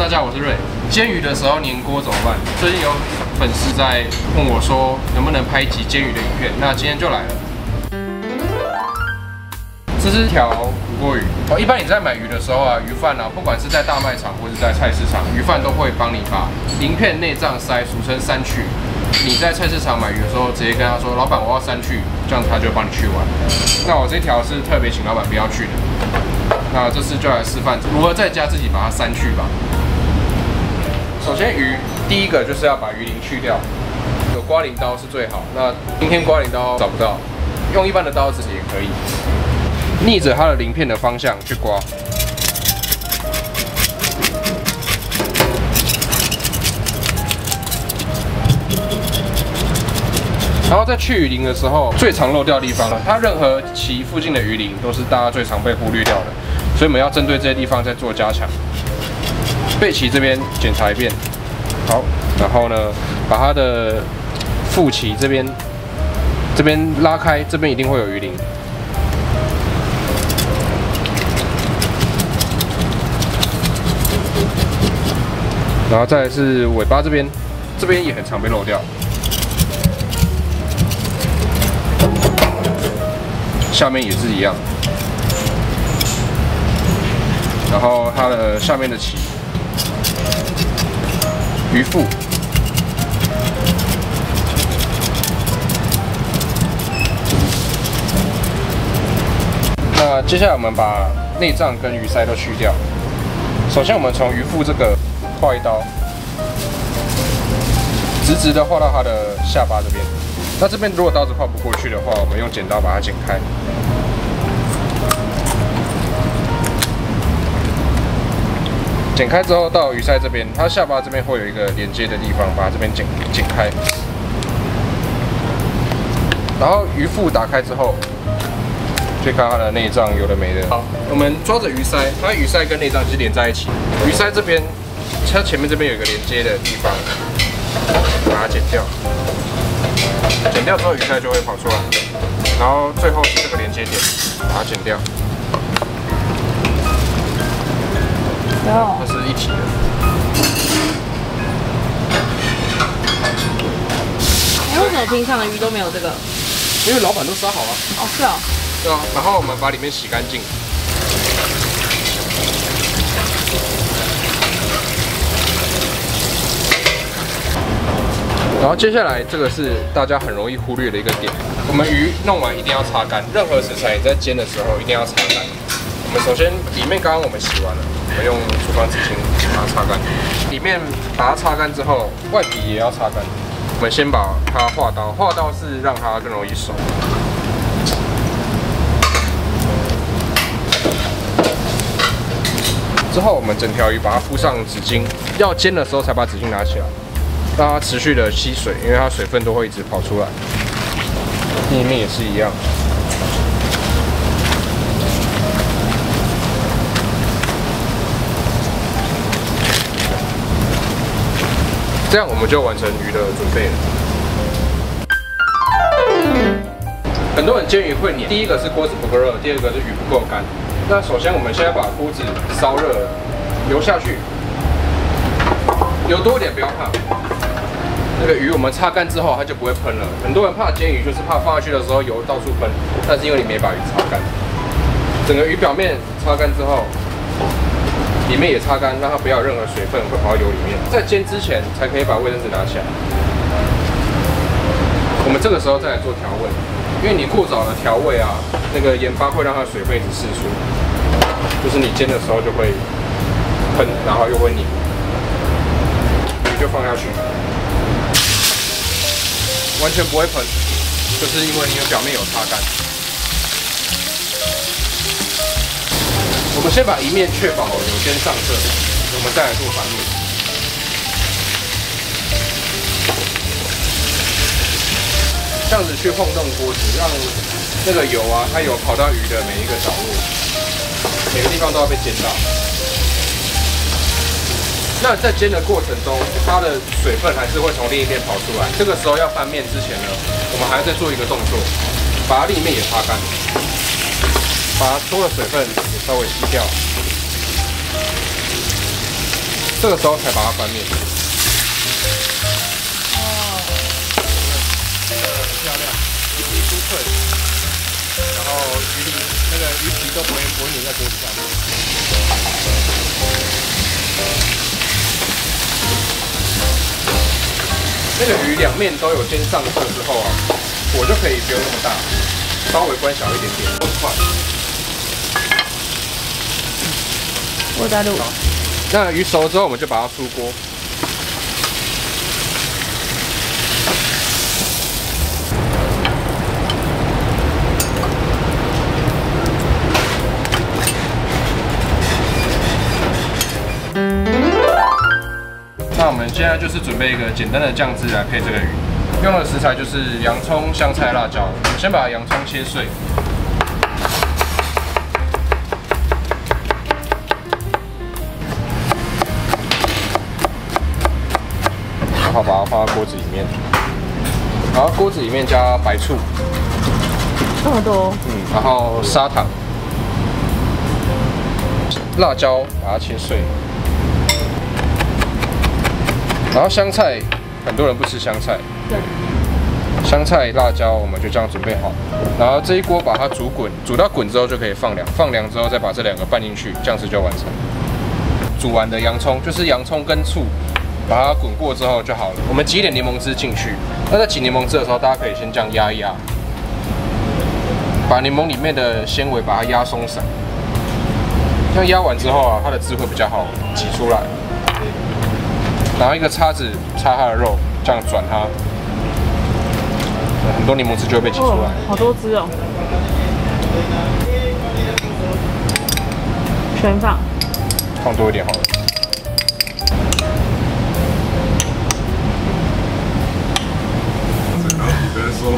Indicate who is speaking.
Speaker 1: 大家好，我是瑞。煎鱼的时候粘锅怎么办？最近有粉丝在问我说，能不能拍一集煎鱼的影片？那今天就来了。这是条无锅鱼。一般你在买鱼的时候啊，鱼贩啊，不管是在大卖场或是在菜市场，鱼贩都会帮你把鳞片、内脏鳃，俗称三去。你在菜市场买鱼的时候，直接跟他说：“老板，我要三去”，这样他就帮你去完。那我这条是特别请老板不要去的。那这次就来示范如何在家自己把它三去吧。首先鱼第一个就是要把鱼鳞去掉，有刮鳞刀是最好。那今天刮鳞刀找不到，用一般的刀子也可以。逆着它的鳞片的方向去刮，然后在去鱼鳞的时候，最常漏掉的地方，它任何鳍附近的鱼鳞都是大家最常被忽略掉的，所以我们要针对这些地方再做加强。背鳍这边检查一遍，好，然后呢，把它的腹鳍这边拉开，这边一定会有鱼鳞。然后再来是尾巴这边也很常被漏掉。下面也是一样。然后它的下面的鳍、鱼腹。那接下来我们把内脏跟鱼鳃都去掉。首先我们从鱼腹这个画一刀，直直的画到它的下巴这边。那这边如果刀子画不过去的话，我们用剪刀把它剪开。剪开之后到鱼鳃这边，它下巴这边会有一个连接的地方，把它这边剪开。然后鱼腹打开之后，去看它的内脏有的没的。好，我们抓着鱼鳃，它鱼鳃跟内脏是连在一起。鱼鳃这边，它前面这边有一个连接的地方，把它剪掉。剪掉之后，鱼鳃就会跑出来。然后最后是这个连接点，把它剪掉。它是一体的。
Speaker 2: 为什么平常的鱼都没有这个？
Speaker 1: 因为老板都杀好了。
Speaker 2: 哦，是哦。
Speaker 1: 对啊，然后我们把里面洗干净。然后接下来这个是大家很容易忽略的一个点，我们鱼弄完一定要擦干，任何食材你在煎的时候一定要擦干。我们首先里面刚刚我们洗完了，我们用厨房纸巾把它擦干，里面把它擦干之后，外皮也要擦干。我们先把它划刀，划刀是让它更容易熟。之后我们整条鱼把它敷上纸巾，要煎的时候才把纸巾拿起来。让它持续的吸水，因为它水分都会一直跑出来。另一面也是一样。这样我们就完成鱼的准备了。很多人煎鱼会黏，第一个是锅子不够热，第二个是鱼不够干。那首先我们现在把锅子烧热了，油下去，油多一点不要怕。那个鱼我们擦干之后，它就不会喷了。很多人怕煎鱼，就是怕放下去的时候油到处喷，但是因为你没把鱼擦干，整个鱼表面擦干之后，里面也擦干，让它不要有任何水分会跑到油里面。在煎之前才可以把卫生纸拿起来。我们这个时候再来做调味，因为你过早的调味啊，那个盐巴会让它水分一直释出，就是你煎的时候就会喷，然后又会腻。鱼就放下去。完全不会喷，就是因为你的表面有擦干。我们先把一面确保有先上色，我们再来做翻面。这样子去晃动锅子，让那个油啊，它有跑到鱼的每一个角落，每个地方都要被煎到。那在煎的过程中，它的水分还是会从另一边跑出来。这个时候要翻面之前呢，我们还要再做一个动作，把它另一面也擦干，把它多的水分也稍微吸掉。这个时候才把它翻面。
Speaker 2: 哦，
Speaker 1: 煎得很漂亮，鱼皮酥脆，然后那个鱼皮都不会粘在锅子上面。这个鱼两面都有煎上色之后啊，火就可以不用那么大，稍微关小一点点，更快。
Speaker 2: 我在录。
Speaker 1: 那鱼熟之后，我们就把它出锅。那我们现在就是准备一个简单的酱汁来配这个鱼，用的食材就是洋葱、香菜、辣椒。我们先把洋葱切碎。 然后把它放到锅子里面，然后锅子里面加白醋，
Speaker 2: 这么多，
Speaker 1: 然后砂糖、辣椒，把它切碎，然后香菜，很多人不吃香菜，
Speaker 2: 对，
Speaker 1: 香菜、辣椒我们就这样准备好，然后这一锅把它煮滚，煮到滚之后就可以放凉，放凉之后再把这两个拌进去，酱汁就完成。煮完的洋葱就是洋葱跟醋。 把它滚过之后就好了。我们挤一点柠檬汁进去。那在挤柠檬汁的时候，大家可以先这样压一压，把柠檬里面的纤维把它压松散。这样压完之后啊，它的汁会比较好挤出来。拿一个叉子叉它的肉，这样转它，很多柠檬汁就会被挤出来。
Speaker 2: 好多汁哦，全放，
Speaker 1: 放多一点好了。
Speaker 3: 别说，